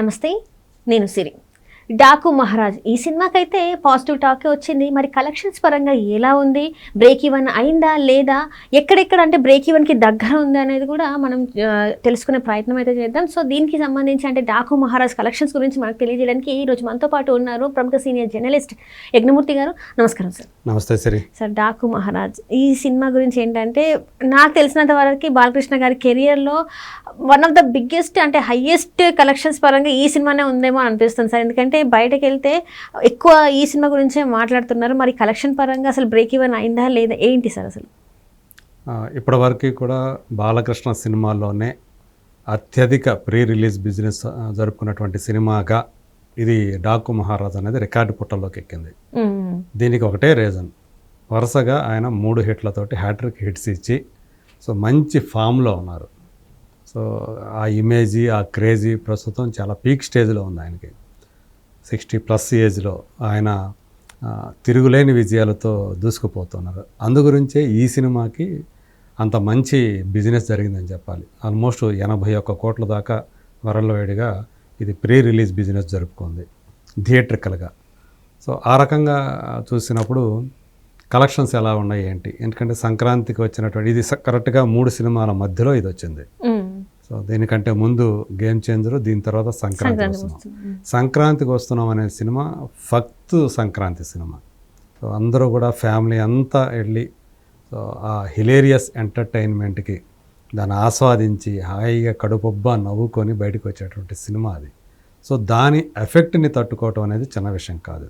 నమస్తే, నేను సిరి. డాకు మహారాజ్ ఈ సినిమాకైతే పాజిటివ్ టాకే వచ్చింది. మరి కలెక్షన్స్ పరంగా ఎలా ఉంది, బ్రేక్ ఈవెన్ అయిందా లేదా, ఎక్కడెక్కడ అంటే బ్రేక్ ఈవెన్కి దగ్గర ఉంది అనేది కూడా మనం తెలుసుకునే ప్రయత్నం అయితే చేద్దాం. సో దీనికి సంబంధించి అంటే డాకు మహారాజ్ కలెక్షన్స్ గురించి మనకు తెలియజేయడానికి ఈరోజు మనతో పాటు ఉన్నారు ప్రముఖ సీనియర్ జర్నలిస్ట్ యజ్ఞమూర్తి గారు. నమస్కారం సార్. నమస్తే సిరి. సార్, డాకు మహారాజ్ ఈ సినిమా గురించి ఏంటంటే నాకు తెలిసినంత వరకు బాలకృష్ణ గారి కెరియర్లో వన్ ఆఫ్ ద బిగ్గెస్ట్ అంటే హయ్యెస్ట్ కలెక్షన్స్ పరంగా ఈ సినిమానే ఉందేమో అనిపిస్తుంది సార్. ఎందుకంటే బయటకు వెళ్తే ఎక్కువ ఈ సినిమా గురించే మాట్లాడుతున్నారు. మరి కలెక్షన్ పరంగా అసలు బ్రేక్ ఈవెన్ అయిందా లేదా, ఏంటి సార్ అసలు? ఇప్పటి వరకు కూడా బాలకృష్ణ సినిమాల్లోనే అత్యధిక ప్రీ రిలీజ్ బిజినెస్ జరుపుకున్నటువంటి సినిమాగా ఇది డాకు మహారాజ్ అనేది రికార్డు పుట్టల్లోకి ఎక్కింది. దీనికి ఒకటే రీజన్, వరుసగా ఆయన 3 హిట్లతోటి హ్యాట్రిక్ హిట్స్ ఇచ్చి సో మంచి ఫామ్లో ఉన్నారు. సో ఆ ఇమేజీ, ఆ క్రేజీ ప్రస్తుతం చాలా పీక్ స్టేజ్లో ఉంది ఆయనకి. 60+ ఏజ్లో ఆయన తిరుగులేని విజయాలతో దూసుకుపోతున్నారు. అందుగురించే ఈ సినిమాకి అంత మంచి బిజినెస్ జరిగిందని చెప్పాలి. ఆల్మోస్ట్ 81 కోట్ల దాకా వరల్డ్వైడ్గా ఇది ప్రీ రిలీజ్ బిజినెస్ జరుపుకుంది థియేట్రికల్గా. సో ఆ రకంగా చూసినప్పుడు కలెక్షన్స్ ఎలా ఉన్నాయి ఏంటి, ఎందుకంటే సంక్రాంతికి వచ్చినటువంటి ఇది కరెక్ట్గా 3 సినిమాల మధ్యలో ఇది వచ్చింది. సో దీనికంటే ముందు గేమ్ చేంజర్, దీని తర్వాత సంక్రాంతికి వస్తున్నాం. సంక్రాంతికి వస్తున్నాం అనే సినిమా ఫక్త్ సంక్రాంతి సినిమా. సో అందరూ కూడా ఫ్యామిలీ అంతా వెళ్ళి సో ఆ హిలేరియస్ ఎంటర్టైన్మెంట్కి దాన్ని ఆస్వాదించి హాయిగా కడుపొబ్బా నవ్వుకొని బయటకు వచ్చేటువంటి సినిమా అది. సో దాని ఎఫెక్ట్ని తట్టుకోవటం అనేది చిన్న విషయం కాదు.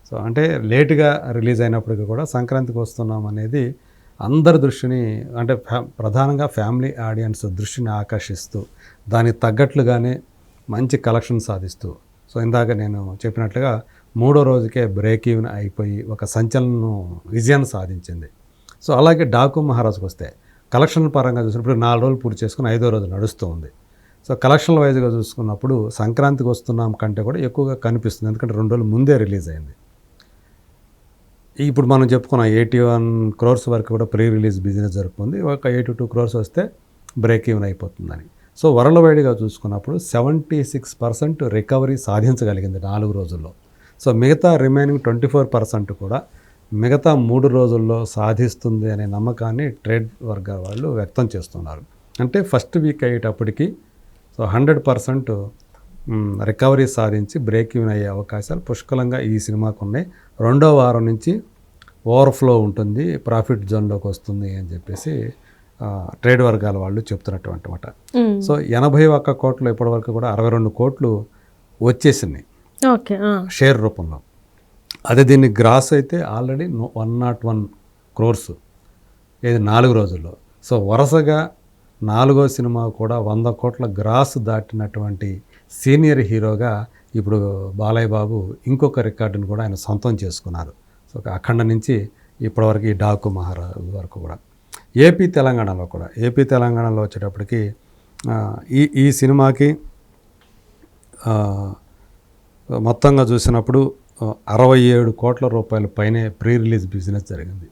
సో అంటే లేటుగా రిలీజ్ అయినప్పటికీ కూడా సంక్రాంతికి వస్తున్నాం అనేది అందరి దృష్టిని అంటే ప్రధానంగా ఫ్యామిలీ ఆడియన్స్ దృష్టిని ఆకర్షిస్తూ దానికి తగ్గట్లుగానే మంచి కలెక్షన్ సాధిస్తూ సో ఇందాక నేను చెప్పినట్లుగా 3వ రోజుకే బ్రేక్ ఈవెన్ అయిపోయి ఒక సంచలనం విజయాన్ని సాధించింది. సో అలాగే డాకు మహారాజ్కి వస్తే కలెక్షన్ పరంగా చూసినప్పుడు 4 రోజులు పూర్తి చేసుకుని 5వ రోజు నడుస్తూ ఉంది. సో కలెక్షన్ వైజ్గా చూసుకున్నప్పుడు సంక్రాంతికి వస్తున్నాం కంటే కూడా ఎక్కువగా కనిపిస్తుంది, ఎందుకంటే 2 రోజులు ముందే రిలీజ్ అయింది. ఇప్పుడు మనం చెప్పుకున్న 81 crores వరకు కూడా ప్రీ రిలీజ్ బిజినెస్ జరుపుకుంది. ఒక 82 crores వస్తే బ్రేక్ ఈవెన్ అయిపోతుందని. సో వరల్డ్ వైడ్గా చూసుకున్నప్పుడు 76% రికవరీ సాధించగలిగింది 4 రోజుల్లో. సో మిగతా రిమైనింగ్ 24% కూడా మిగతా 3 రోజుల్లో సాధిస్తుంది అనే నమ్మకాన్ని ట్రేడ్ వర్గాల వాళ్ళు వ్యక్తం చేస్తున్నారు. అంటే ఫస్ట్ వీక్ అయ్యేటప్పటికి సో 100% రికవరీ సాధించి బ్రేక్ ఈవెన్ అయ్యే అవకాశాలు పుష్కలంగా ఈ సినిమాకు ఉన్నాయి. 2వ వారం నుంచి ఓవర్ఫ్లో ఉంటుంది, ప్రాఫిట్ జోన్లోకి వస్తుంది అని చెప్పేసి ట్రేడ్ వర్గాల వాళ్ళు చెప్తున్నటువంటి మాట. సో 81 కోట్లు ఇప్పటివరకు కూడా 62 కోట్లు వచ్చేసినాయి షేర్ రూపంలో. అదే దీన్ని గ్రాస్ అయితే ఆల్రెడీ 101 crores ఇది 4 రోజుల్లో. సో వరుసగా 4వ సినిమా కూడా 100 కోట్ల గ్రాస్ దాటినటువంటి సీనియర్ హీరోగా ఇప్పుడు బాలయ్య బాబు ఇంకొక రికార్డును కూడా ఆయన సొంతం చేసుకున్నారు. సో అఖండ నుంచి ఇప్పటివరకు ఈ డాకు మహారాజ్ వరకు కూడా ఏపీ తెలంగాణలో వచ్చేటప్పటికి ఈ సినిమాకి మొత్తంగా చూసినప్పుడు 67 కోట్ల రూపాయల పైనే ప్రీ రిలీజ్ బిజినెస్ జరిగింది.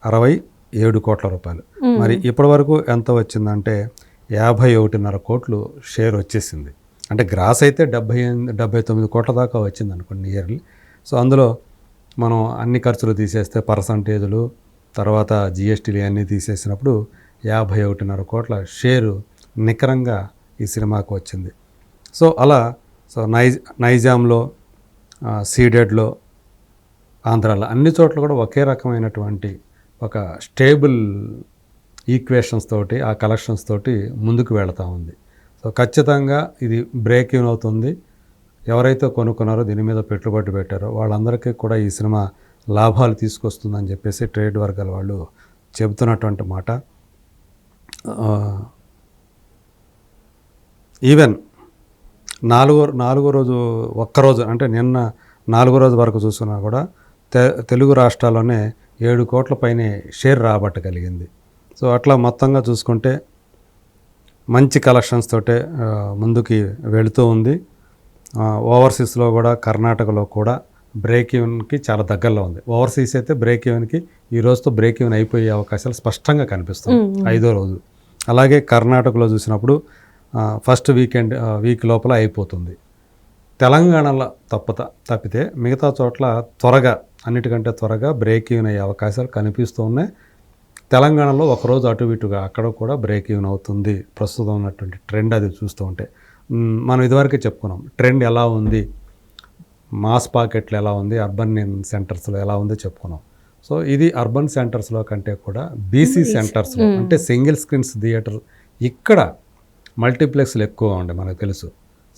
67 కోట్ల రూపాయలు. మరి ఇప్పటివరకు ఎంత వచ్చిందంటే 51.5 కోట్లు షేర్ వచ్చేసింది. అంటే గ్రాస్ అయితే 79 కోట్ల దాకా వచ్చింది అనుకోండి ఇయర్లీ. సో అందులో మనం అన్ని ఖర్చులు తీసేస్తే పర్సంటేజులు తర్వాత జిఎస్టీలు అన్నీ తీసేసినప్పుడు 51.5 కోట్ల షేరు నికరంగా ఈ సినిమాకు వచ్చింది. సో అలా సో నైజాంలో, సీడెడ్లో, ఆంధ్రాలో అన్ని చోట్ల కూడా ఒకే రకమైనటువంటి ఒక స్టేబుల్ ఈక్వేషన్స్ తోటి ఆ కలెక్షన్స్ తోటి ముందుకు వెళుతూ ఉంది. సో ఖచ్చితంగా ఇది బ్రేక్ ఈవెన్ అవుతుంది. ఎవరైతే కొనుక్కున్నారో దీని మీద పెట్టుబడి పెట్టారో వాళ్ళందరికీ కూడా ఈ సినిమా లాభాలు తీసుకొస్తుందని చెప్పేసి ట్రేడ్ వర్గాల వాళ్ళు చెబుతున్నటువంటి మాట. ఈవెన్ నాలుగో రోజు ఒక్కరోజు అంటే నిన్న 4వ రోజు వరకు చూసుకున్నా కూడా తెలుగు రాష్ట్రాల్లోనే 7 కోట్ల పైనే షేర్ రాబట్టగలిగింది. సో అట్లా మొత్తంగా చూసుకుంటే మంచి కలెక్షన్స్ తోటే ముందుకి వెళుతూ ఉంది. ఓవర్సీస్లో కూడా కర్ణాటకలో కూడా బ్రేక్ ఈవెన్కి చాలా దగ్గరలో ఉంది. ఓవర్సీస్ అయితే బ్రేక్ ఈవెన్కి ఈ రోజుతో బ్రేక్ ఈవెన్ అయిపోయే అవకాశాలు స్పష్టంగా కనిపిస్తుంది 5వ రోజు. అలాగే కర్ణాటకలో చూసినప్పుడు ఫస్ట్ వీక్ లోపల అయిపోతుంది. తెలంగాణలో తప్పితే మిగతా చోట్ల త్వరగా అన్నిటికంటే త్వరగా బ్రేక్ ఈవెన్ అయ్యే అవకాశాలు కనిపిస్తూ ఉన్నాయి. తెలంగాణలో ఒకరోజు అటు ఇటుగా అక్కడ కూడా బ్రేక్ ఈవెన్ అవుతుంది ప్రస్తుతం ఉన్నటువంటి ట్రెండ్. అది చూస్తూ ఉంటే మనం ఇదివరకే చెప్పుకున్నాం ట్రెండ్ ఎలా ఉంది, మాస్ పాకెట్లు ఎలా ఉంది, అర్బన్ సెంటర్స్లో ఎలా ఉందో చెప్పుకున్నాం. సో ఇది అర్బన్ సెంటర్స్లో కంటే కూడా బీసీ సెంటర్స్లో అంటే సింగిల్ స్క్రీన్స్ థియేటర్ ఇక్కడ మల్టీప్లెక్స్లు ఎక్కువ ఉండే మనకు తెలుసు.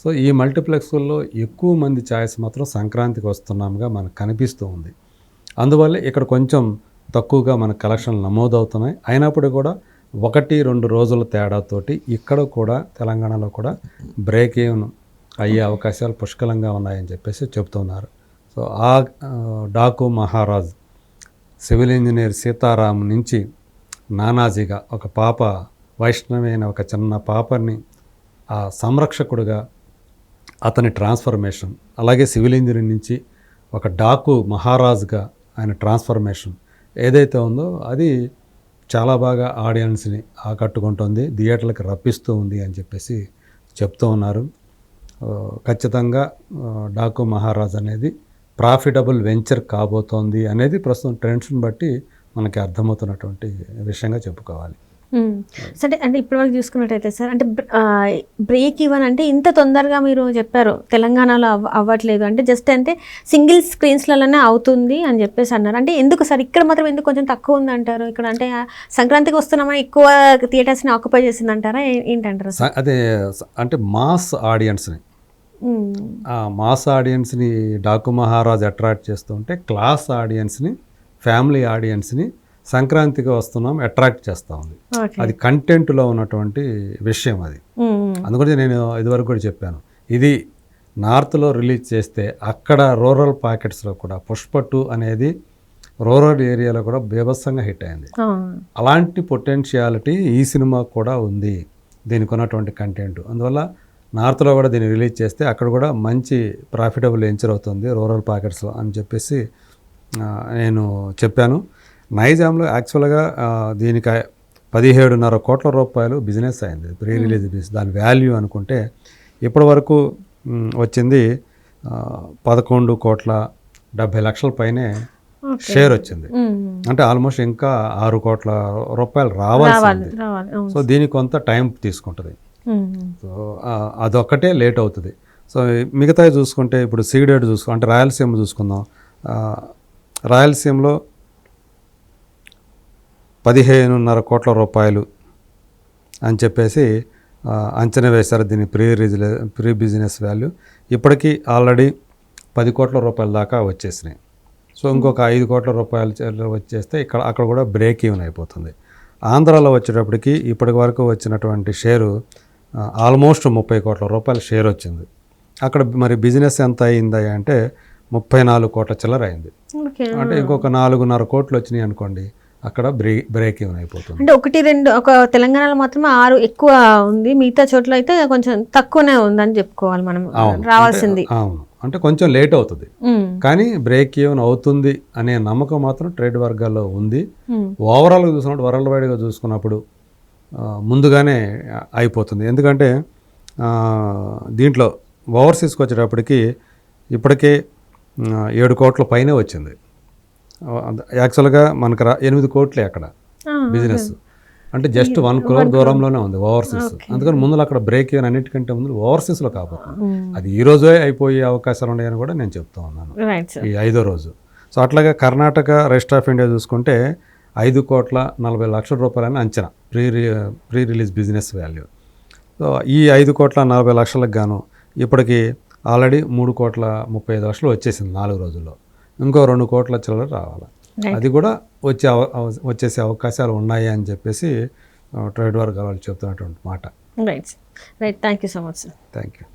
సో ఈ మల్టీప్లెక్స్ల్లో ఎక్కువ మంది ఛాయిస్ మాత్రం సంక్రాంతికి వస్తున్నాముగా మనకు కనిపిస్తూ ఉంది. అందువల్ల ఇక్కడ కొంచెం తక్కువగా మన కలెక్షన్లు నమోదవుతున్నాయి. అయినప్పుడు కూడా 1-2 రోజుల తేడాతోటి ఇక్కడ కూడా తెలంగాణలో కూడా బ్రేక్ ఈవెన్ అయ్యే అవకాశాలు పుష్కలంగా ఉన్నాయని చెప్పేసి చెప్తున్నారు. సో ఆ డాకు మహారాజ్ సివిల్ ఇంజనీర్ సీతారాం నుంచి నానాజీగా ఒక పాప వైష్ణవి అయిన ఒక చిన్న పాపని ఆ సంరక్షకుడుగా అతని ట్రాన్స్ఫర్మేషన్, అలాగే సివిల్ ఇంజనీర్ నుంచి ఒక డాకు మహారాజ్గా ఆయన ట్రాన్స్ఫర్మేషన్ ఏదైతే ఉందో అది చాలా బాగా ఆడియన్స్ని ఆకట్టుకుంటుంది, థియేటర్లకు రప్పిస్తూ ఉంది అని చెప్పేసి చెప్తూ ఉన్నారు. ఖచ్చితంగా డాకు మహారాజ్ అనేది ప్రాఫిటబుల్ వెంచర్ కాబోతోంది అనేది ప్రస్తుతం ట్రెండ్స్ని బట్టి మనకి అర్థమవుతున్నటువంటి విషయంగా చెప్పుకోవాలి. సరే, అంటే ఇప్పటివరకు చూసుకున్నట్టయితే సార్, అంటే బ్రేక్ ఈవెన్ అంటే ఇంత తొందరగా మీరు చెప్పారు తెలంగాణలో అవ్వట్లేదు అంటే జస్ట్ అంటే సింగిల్ స్క్రీన్స్లలోనే అవుతుంది అని చెప్పేసి అన్నారు. అంటే ఎందుకు సార్ ఇక్కడ మాత్రం ఎందుకు కొంచెం తక్కువ ఉంది అంటారు? ఇక్కడ అంటే సంక్రాంతికి వస్తున్నామని ఎక్కువ థియేటర్స్ని ఆక్యుపై చేసింది అంటారా, ఏంటంటారు? అదే అంటే మాస్ ఆడియన్స్ని మాస్ ఆడియన్స్ని డాకు మహారాజ్ అట్రాక్ట్ చేస్తూ ఉంటే క్లాస్ ఆడియన్స్ని, ఫ్యామిలీ ఆడియన్స్ని సంక్రాంతికి వస్తున్నాం అట్రాక్ట్ చేస్తూ ఉంది. అది కంటెంట్లో ఉన్నటువంటి విషయం అది. అందుకని నేను ఇదివరకు కూడా చెప్పాను, ఇది నార్త్లో రిలీజ్ చేస్తే అక్కడ రూరల్ పాకెట్స్లో కూడా పుష్ప 2 అనేది రూరల్ ఏరియాలో కూడా బీభత్సంగా హిట్ అయింది. అలాంటి పొటెన్షియాలిటీ ఈ సినిమా కూడా ఉంది, దీనికి ఉన్నటువంటి కంటెంట్. అందువల్ల నార్త్లో కూడా దీన్ని రిలీజ్ చేస్తే అక్కడ కూడా మంచి ప్రాఫిటబుల్ వెంచర్ అవుతుంది రూరల్ పాకెట్స్లో అని చెప్పేసి నేను చెప్పాను. నైజాంలో యాక్చువల్గా దీనికి 17.5 కోట్ల రూపాయలు బిజినెస్ అయింది, ప్రీ రిలీజ్ బిజినెస్. దాని వాల్యూ అనుకుంటే ఇప్పటి వరకు వచ్చింది 11,70,00,000 పైనే షేర్ వచ్చింది. అంటే ఆల్మోస్ట్ ఇంకా 6 కోట్ల రూపాయలు రావాల్సింది. సో దీనికి కొంత టైం తీసుకుంటుంది. సో అదొక్కటే లేట్ అవుతుంది. సో మిగతా చూసుకుంటే ఇప్పుడు సీడెడ్ అంటే రాయలసీమ చూసుకుందాం. రాయలసీమలో 15.5 కోట్ల రూపాయలు అని చెప్పేసి అంచనా వేశారు దీని ప్రీ బిజినెస్ వాల్యూ. ఇప్పటికీ ఆల్రెడీ 10 కోట్ల రూపాయల దాకా వచ్చేసినాయి. సో ఇంకొక 5 కోట్ల రూపాయలు వచ్చేస్తే అక్కడ కూడా బ్రేక్ ఈవెన్ అయిపోతుంది. ఆంధ్రాలో వచ్చేటప్పటికి ఇప్పటి వరకు వచ్చినటువంటి షేరు ఆల్మోస్ట్ 30 కోట్ల రూపాయల షేర్ వచ్చింది. అక్కడ మరి బిజినెస్ ఎంత అయిందా అంటే 34 కోట్ల చిల్లర అయింది. అంటే ఇంకొక 4.5 కోట్లు వచ్చినాయి అనుకోండి, అక్కడ బ్రేక్ ఈవెన్ అయిపోతుంది. అంటే 1-2 ఒక తెలంగాణలో మాత్రమే 6 ఎక్కువ ఉంది, మిగతా చోట్ల అయితే కొంచెం తక్కువనే ఉందని చెప్పుకోవాలి మనం. రావాల్సింది అవును, అంటే కొంచెం లేట్ అవుతుంది కానీ బ్రేక్ ఈవెన్ అవుతుంది అనే నమ్మకం మాత్రం ట్రేడ్ వర్గాల్లో ఉంది. ఓవరాల్గా చూసినప్పుడు వరల్డ్ వైడ్గా చూసుకున్నప్పుడు ముందుగానే అయిపోతుంది. ఎందుకంటే దీంట్లో ఓవర్సీస్కి వచ్చేటప్పటికి ఇప్పటికే 7 కోట్ల పైనే వచ్చింది. యాక్చువల్గా మనకు 8 కోట్లే అక్కడ బిజినెస్, అంటే జస్ట్ 1 crore దూరంలోనే ఉంది ఓవర్సీస్. అందుకని ముందు అక్కడ బ్రేక్ ఈవెన్ అన్నిటికంటే ముందు ఓవర్సీస్లో కాబోతుంది. అది ఈ రోజే అయిపోయే అవకాశాలు ఉన్నాయని కూడా నేను చెప్తూ ఉన్నాను ఈ 5వ రోజు. సో అట్లాగే కర్ణాటక, రెస్ట్ ఆఫ్ ఇండియా చూసుకుంటే 5,40,00,000 రూపాయలని అంచనా pre release business value. So ఈ 5,40,00,000 గాను ఇప్పటికి ఆల్రెడీ 3,35,00,000 వచ్చేసింది 4 రోజుల్లో. ఇంకో 2 కోట్ల చిల్లర రావాలి. అది కూడా వచ్చేసే అవకాశాలు ఉన్నాయి అని చెప్పేసి ట్రేడ్ వర్గాలు చెప్తున్నటువంటి మాట. Right, thank you so much sir. Thank you.